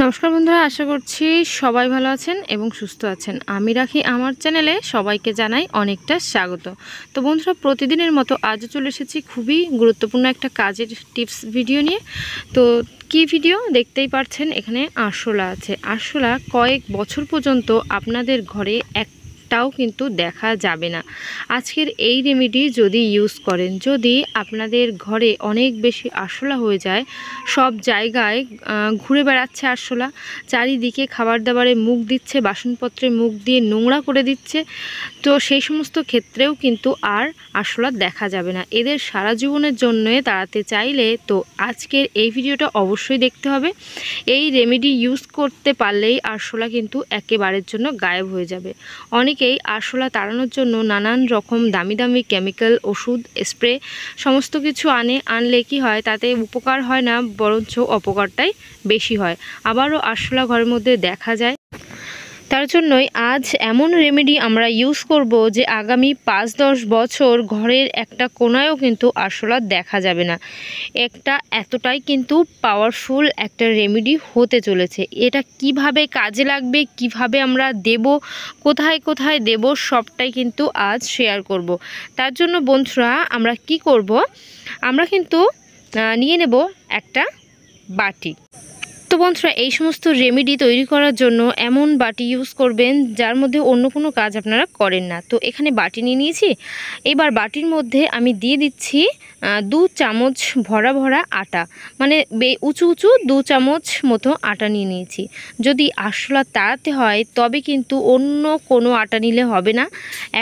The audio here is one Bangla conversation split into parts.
নমস্কার বন্ধুরা, আশা করছি সবাই ভালো আছেন এবং সুস্থ আছেন। আমি রাখি আমার চ্যানেলে সবাইকে জানাই অনেকটা স্বাগত। তো বন্ধুরা, প্রতিদিনের মতো আজও চলে এসেছি খুবই গুরুত্বপূর্ণ একটা কাজের টিপস ভিডিও নিয়ে। তো কি ভিডিও দেখতেই পাচ্ছেন, এখানে আরশোলা আছে। আরশোলা কয়েক বছর পর্যন্ত আপনাদের ঘরে একটাও কিন্তু দেখা যাবে না। আজকের এই রেমেডি যদি ইউজ করেন, যদি আপনাদের ঘরে অনেক বেশি আরশোলা হয়ে যায়, সব জায়গায় ঘুরে বেড়াচ্ছে আরশোলা, চারিদিকে খাবার দাবারে মুখ দিচ্ছে, বাসনপত্রে মুখ দিয়ে নোংরা করে দিচ্ছে, তো সেই সমস্ত ক্ষেত্রেও কিন্তু আর আরশোলা দেখা যাবে না। এদের সারা জীবনের জন্য তাড়াতে চাইলে তো আজকের এই ভিডিওটা অবশ্যই দেখতে হবে। এই রেমেডি ইউজ করতে পারলেই আরশোলা কিন্তু একেবারের জন্য গায়েব হয়ে যাবে। অনেকেই আরশোলা তাড়ানোর জন্য নানান রকম দামি দামি কেমিক্যাল, ওষুধ, স্প্রে সমস্ত কিছু আনলে কি হয়, তাতে উপকার হয় না, বরঞ্চ অপকারটাই বেশি হয়। আবারও আরশোলা ঘরের মধ্যে দেখা যায়। তার জন্যই আজ এমন রেমেডি আমরা ইউজ করব যে আগামী 5-10 বছর ঘরের একটা কোনায়ও কিন্তু আরশোলা দেখা যাবে না। এতটাই কিন্তু পাওয়ারফুল একটা রেমেডি হতে চলেছে। এটা কিভাবে কাজে লাগবে, কিভাবে আমরা দেব, কোথায় কোথায় দেব, সবটাই কিন্তু আজ শেয়ার করব। তার জন্য বন্ধুরা, আমরা কি করব, আমরা কিন্তু নিয়ে নেব একটা বাটি। তো বন্ধুরা, এই সমস্ত রেমেডি তৈরি করার জন্য এমন বাটি ইউজ করবেন যার মধ্যে অন্য কোনো কাজ আপনারা করেন না। তো এখানে বাটি নিয়ে নিয়েছি। এবার বাটির মধ্যে আমি দিয়ে দিচ্ছি 2 চামচ ভরা ভরা আটা, মানে উঁচু উঁচু 2 চামচ মতো আটা নিয়ে নিয়েছি। যদি আরশোলা তাড়াতে হয় তবে কিন্তু অন্য কোনো আটা নিলে হবে না,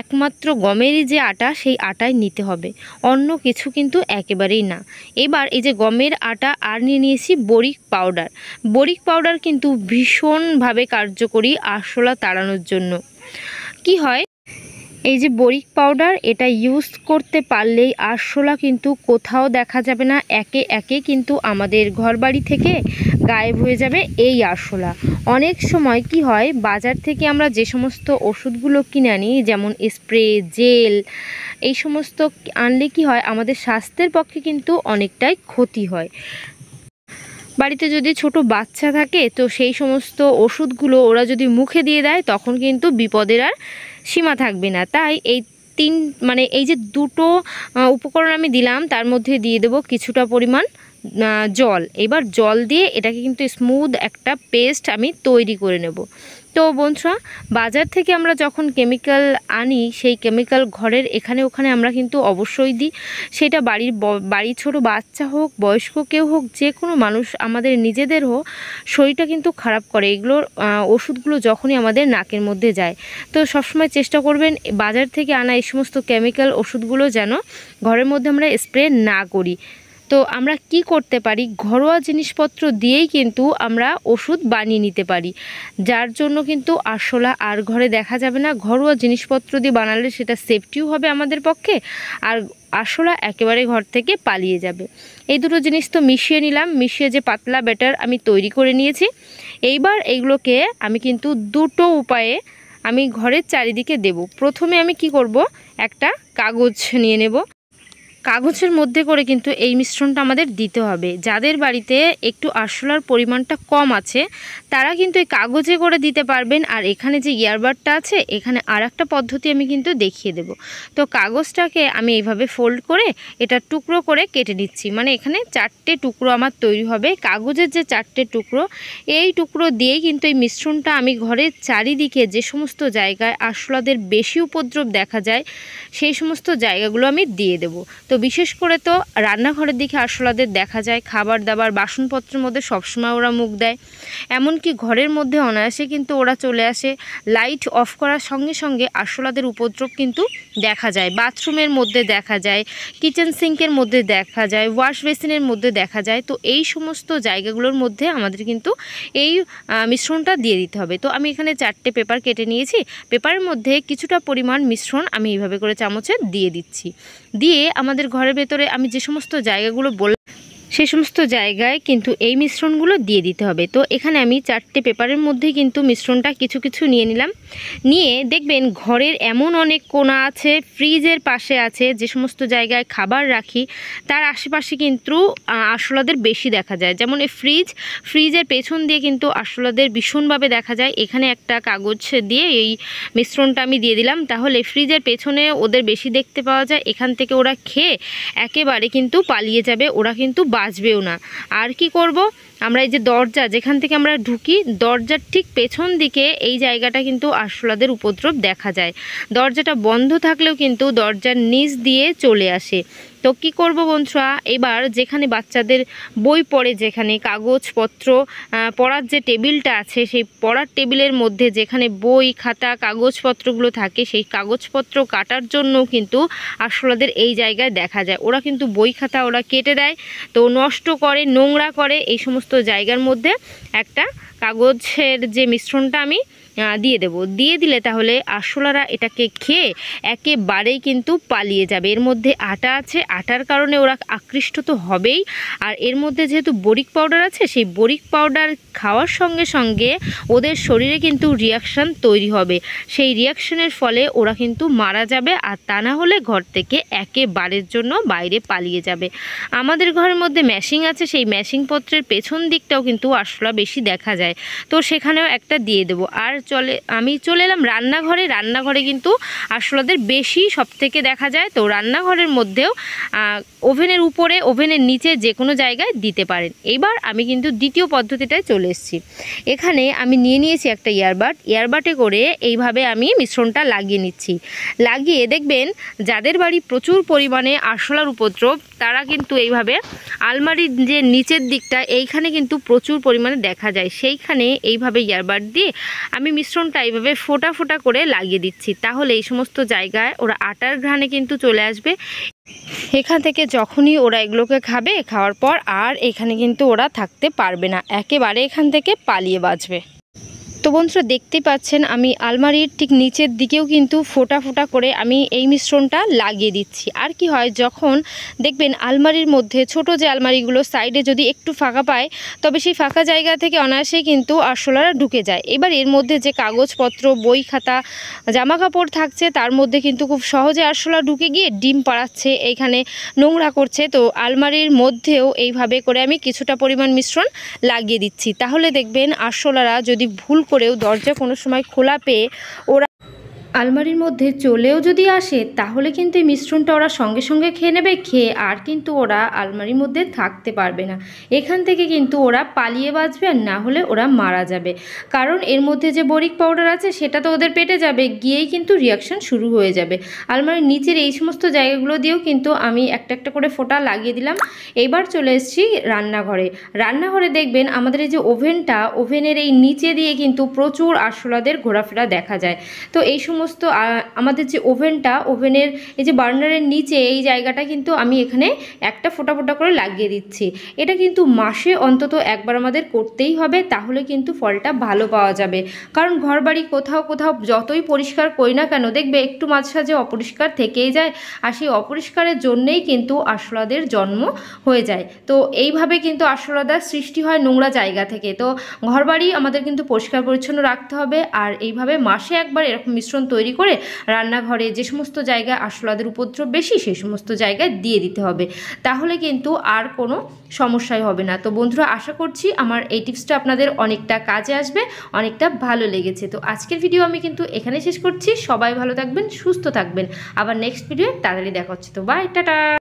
একমাত্র গমেরই যে আটা সেই আটাই নিতে হবে, অন্য কিছু কিন্তু একেবারেই না। এবার এই যে গমের আটা আর নিয়ে নিয়েছি বরিক পাউডার। বরিক পাউডার কিন্তু ভীষণভাবে কার্যকরী আরশোলা তাড়ানোর জন্য। কি হয়, এই যে বরিক পাউডার, এটা ইউজ করতে পারলেই আরশোলা কিন্তু কোথাও দেখা যাবে না, একে একে কিন্তু আমাদের ঘরবাড়ি থেকে গায়েব হয়ে যাবে এই আরশোলা। অনেক সময় কি হয়, বাজার থেকে আমরা যে সমস্ত ওষুধগুলো কিনে আনি, যেমন স্প্রে, জেল, এই সমস্ত আনলে কি হয়, আমাদের স্বাস্থ্যের পক্ষে কিন্তু অনেকটাই ক্ষতি হয়। বাড়িতে যদি ছোট বাচ্চা থাকে তো সেই সমস্ত ওষুধগুলো ওরা যদি মুখে দিয়ে দেয়, তখন কিন্তু বিপদের আর সীমা থাকবে না। তাই এই যে দুটো উপকরণ আমি দিলাম, তার মধ্যে দিয়ে দেব কিছুটা পরিমাণ জল। এবার জল দিয়ে এটাকে কিন্তু স্মুথ একটা পেস্ট আমি তৈরি করে নেব। তো বন্ধুরা, বাজার থেকে আমরা যখন কেমিক্যাল আনি, সেই কেমিক্যাল ঘরের এখানে ওখানে আমরা কিন্তু অবশ্যই দিই। সেটা বাড়ির ছোট বাচ্চা হোক, বয়স্ক কেউ হোক, যে কোনো মানুষ, আমাদের নিজেদের হোক, শরীরটা কিন্তু খারাপ করে এগুলোর ওষুধগুলো যখনই আমাদের নাকের মধ্যে যায়। তো সবসময় চেষ্টা করবেন বাজার থেকে আনা এই সমস্ত কেমিক্যাল ওষুধগুলো যেন ঘরের মধ্যে আমরা স্প্রে না করি। তো আমরা কি করতে পারি, ঘরোয়া জিনিসপত্র দিয়েই কিন্তু আমরা ওষুধ বানিয়ে নিতে পারি, যার জন্য কিন্তু আরশোলা আর ঘরে দেখা যাবে না। ঘরোয়া জিনিসপত্র দিয়ে বানালে সেটা সেফটিও হবে আমাদের পক্ষে, আর আরশোলা একেবারে ঘর থেকে পালিয়ে যাবে। এই দুটো জিনিস তো মিশিয়ে নিলাম, মিশিয়ে যে পাতলা ব্যাটার আমি তৈরি করে নিয়েছি। এইবার এইগুলোকে আমি কিন্তু দুটো উপায়ে আমি ঘরের চারিদিকে দেব। প্রথমে আমি কি করব, একটা কাগজ নিয়ে নেব। কাগজের মধ্যে করে কিন্তু এই মিশ্রণটা আমাদের দিতে হবে। যাদের বাড়িতে একটু আরশোলার পরিমাণটা কম আছে তারা কিন্তু এই কাগজে করে দিতে পারবেন। আর এখানে যে ইয়ারবাডটা আছে, এখানে আর একটা পদ্ধতি আমি কিন্তু দেখিয়ে দেব। তো কাগজটাকে আমি এইভাবে ফোল্ড করে এটা টুকরো করে কেটে নিচ্ছি, মানে এখানে 4টে টুকরো আমার তৈরি হবে। কাগজের যে 4টে টুকরো, এই টুকরো দিয়েই কিন্তু এই মিশ্রণটা আমি ঘরের চারিদিকে যে সমস্ত জায়গায় আরশোলাদের বেশি উপদ্রব দেখা যায় সেই সমস্ত জায়গাগুলো আমি দিয়ে দেব। তো বিশেষ করে তো রান্নাঘরের দিকে আরশোলাদের দেখা যায়, খাবার দাবার, বাসনপত্রের মধ্যে সবসময় ওরা মুখ দেয়, এমনকি ঘরের মধ্যে অনায়াসে কিন্তু ওরা চলে আসে। লাইট অফ করার সঙ্গে সঙ্গে আরশোলাদের উপদ্রব কিন্তু দেখা যায়, বাথরুমের মধ্যে দেখা যায়, কিচেন সিঙ্কের মধ্যে দেখা যায়, ওয়াশ বেসিনের মধ্যে দেখা যায়। তো এই সমস্ত জায়গাগুলোর মধ্যে আমাদের কিন্তু এই মিশ্রণটা দিয়ে দিতে হবে। তো আমি এখানে 4টে পেপার কেটে নিয়েছি, পেপারের মধ্যে কিছুটা পরিমাণ মিশ্রণ আমি এইভাবে করে চামচে দিয়ে দিচ্ছি। দিয়ে আমাদের ঘরের ভেতরে আমি যে সমস্ত জায়গাগুলো সে সমস্ত জায়গায় কিন্তু এই মিশ্রণগুলো দিয়ে দিতে হবে। তো এখানে আমি 4টে পেপারের মধ্যে কিন্তু মিশ্রণটা কিছু কিছু নিয়ে নিলাম। নিয়ে দেখবেন ঘরের এমন অনেক কোণা আছে, ফ্রিজের পাশে আছে, যে সমস্ত জায়গায় খাবার রাখি তার আশেপাশে কিন্তু আরশোলাদের বেশি দেখা যায়। যেমন এই ফ্রিজের পেছন দিয়ে কিন্তু আরশোলাদের ভীষণভাবে দেখা যায়। এখানে একটা কাগজ দিয়ে এই মিশ্রণটা আমি দিয়ে দিলাম, তাহলে ফ্রিজের পেছনে ওদের বেশি দেখতে পাওয়া যায়। এখান থেকে ওরা খেয়ে একেবারে কিন্তু পালিয়ে যাবে, ওরা কিন্তু বাঁচবেও না। আর কি করব, আমরা এই যে দরজা যেখান থেকে আমরা ঢুকি, দরজার ঠিক পেছন দিকে এই জায়গাটা কিন্তু আরশোলাদের উপদ্রব দেখা যায়। দরজাটা বন্ধ থাকলেও কিন্তু দরজার নিচ দিয়ে চলে আসে। তো কি করব বন্ধুরা, এবার যেখানে বাচ্চাদের বই পড়ে, যেখানে কাগজপত্র পড়ার যে টেবিলটা আছে, সেই পড়ার টেবিলের মধ্যে যেখানে বই খাতা কাগজপত্রগুলো থাকে, সেই কাগজপত্র কাটার জন্য কিন্তু আরশোলাদের এই জায়গায় দেখা যায়। ওরা কিন্তু বই খাতা ওরা কেটে দেয়, তো নষ্ট করে, নোংরা করে। এই সমস্ত জায়গার মধ্যে একটা কাগজের যে মিশ্রণটা আমি দিয়ে দেব, দিয়ে দিলে তাহলে আরশোলারা এটাকে খেয়ে একেবারেই কিন্তু পালিয়ে যাবে। এর মধ্যে আটা আছে, আটার কারণে ওরা আকৃষ্ট তো হবেই। আর এর মধ্যে যেহেতু বরিক পাউডার আছে, সেই বরিক পাউডার খাওয়ার সঙ্গে সঙ্গে ওদের শরীরে কিন্তু রিয়াকশান তৈরি হবে। সেই রিয়াকশনের ফলে ওরা কিন্তু মারা যাবে, আর তা না হলে ঘর থেকে একেবারের জন্য বাইরে পালিয়ে যাবে। আমাদের ঘরের মধ্যে ম্যাশিং আছে, সেই ম্যাশিং পত্রের পেছন দিকটাও কিন্তু আরশোলা বেশি দেখা যায়, তো সেখানেও একটা দিয়ে দেবো। আর আমি চলে এলাম রান্নাঘরে। রান্নাঘরে কিন্তু আরশোলাদের বেশি সব থেকে দেখা যায়। তো রান্নাঘরের মধ্যেও ওভেনের উপরে, ওভেনের নিচে যে কোনো জায়গায় দিতে পারেন। এইবার আমি কিন্তু দ্বিতীয় পদ্ধতিটায় চলে এসেছি। এখানে আমি নিয়ে নিয়েছি একটা ইয়ারবাটে করে এইভাবে আমি মিশ্রণটা লাগিয়ে নিচ্ছি। লাগিয়ে দেখবেন যাদের বাড়ি প্রচুর পরিমাণে আরশোলার উপদ্রব, তারা কিন্তু এইভাবে আলমারির যে নিচের দিকটা, এইখানে কিন্তু প্রচুর পরিমাণে দেখা যায়। সেইখানে এইভাবে ইয়ারবাড দিয়ে আমি মিশ্রণটা এইভাবে ফোঁটা ফোঁটা করে লাগিয়ে দিচ্ছি। তাহলে এই সমস্ত জায়গায় ওরা আটার ঘ্রাণে কিন্তু চলে আসবে। এখান থেকে যখনই ওরা এগুলোকে খাবে, খাওয়ার পর আর এখানে কিন্তু ওরা থাকতে পারবে না, একেবারে এখান থেকে পালিয়ে বাঁচবে। তো বন্ধুরা দেখতেই পাচ্ছেন আমি আলমারির ঠিক নিচের দিকেও কিন্তু ফোঁটা ফোঁটা করে আমি এই মিশ্রণটা লাগিয়ে দিচ্ছি। আর কি হয়, যখন দেখবেন আলমারির মধ্যে ছোট যে আলমারিগুলো সাইডে যদি একটু ফাঁকা পায়, তবে সেই ফাঁকা জায়গা থেকে অনায়াসেই কিন্তু আরশোলারা ঢুকে যায়। এবার এর মধ্যে যে কাগজপত্র, বই খাতা, জামা কাপড় থাকছে, তার মধ্যে কিন্তু খুব সহজে আরশোলা ঢুকে গিয়ে ডিম পাড়াচ্ছে, এইখানে নোংরা করছে। তো আলমারির মধ্যেও এইভাবে করে আমি কিছুটা পরিমাণ মিশ্রণ লাগিয়ে দিচ্ছি। তাহলে দেখবেন আরশোলারা যদি ভুল করেও দরজা কোনো সময় খোলা পেয়ে ওরা আলমারির মধ্যে চলেও যদি আসে, তাহলে কিন্তু এই মিশ্রণটা ওরা সঙ্গে সঙ্গে খেয়ে নেবে। খেয়ে আর কিন্তু ওরা আলমারির মধ্যে থাকতে পারবে না, এখান থেকে কিন্তু ওরা পালিয়ে বাঁচবে, আর না হলে ওরা মারা যাবে। কারণ এর মধ্যে যে বরিক পাউডার আছে, সেটা তো ওদের পেটে যাবে, গিয়েই কিন্তু রিয়াকশান শুরু হয়ে যাবে। আলমারির নিচের এই সমস্ত জায়গাগুলো দিয়েও কিন্তু আমি একটা একটা করে ফোঁটা লাগিয়ে দিলাম। এইবার চলে এসেছি রান্নাঘরে। রান্নাঘরে দেখবেন আমাদের এই যে ওভেনটা, ওভেনের এই নিচে দিয়ে কিন্তু প্রচুর আরশোলাদের ঘোরাফেরা দেখা যায়। তো এই সমস্ত আমাদের যে ওভেনটা, ওভেনের এই যে বার্নারের নিচে এই জায়গাটা কিন্তু আমি এখানে একটা ফোঁটা ফোঁটা করে লাগিয়ে দিচ্ছি। এটা কিন্তু মাসে অন্তত একবার আমাদের করতেই হবে, তাহলে কিন্তু ফলটা ভালো পাওয়া যাবে। কারণ ঘরবাড়ি কোথাও কোথাও যতই পরিষ্কার করি না কেন, দেখবে একটু মাঝে সাঝে অপরিষ্কার থেকেই যায়, আর সেই অপরিষ্কারের জন্যেই কিন্তু আরশোলাদের জন্ম হয়ে যায়। তো এইভাবে কিন্তু আরশোলাদের সৃষ্টি হয় নোংরা জায়গা থেকে। তো ঘরবাড়ি আমাদের কিন্তু পরিষ্কার পরিচ্ছন্ন রাখতে হবে, আর এইভাবে মাসে একবার এরকম মিশ্রণ তৈরি করে রান্নাঘরে যে সমস্ত জায়গায় আরশোলাদের উপদ্রব বেশি, সেই সমস্ত জায়গায় দিয়ে দিতে হবে। তাহলে কিন্তু আর কোনো সমস্যাই হবে না। তো বন্ধুরা, আশা করছি আমার এই টিপসটা আপনাদের অনেকটা কাজে আসবে, অনেকটা ভালো লেগেছে। তো আজকের ভিডিও আমি কিন্তু এখানে শেষ করছি। সবাই ভালো থাকবেন, সুস্থ থাকবেন। আবার নেক্সট ভিডিও তাড়াতাড়ি দেখা হচ্ছে। তো বাই, টাটা।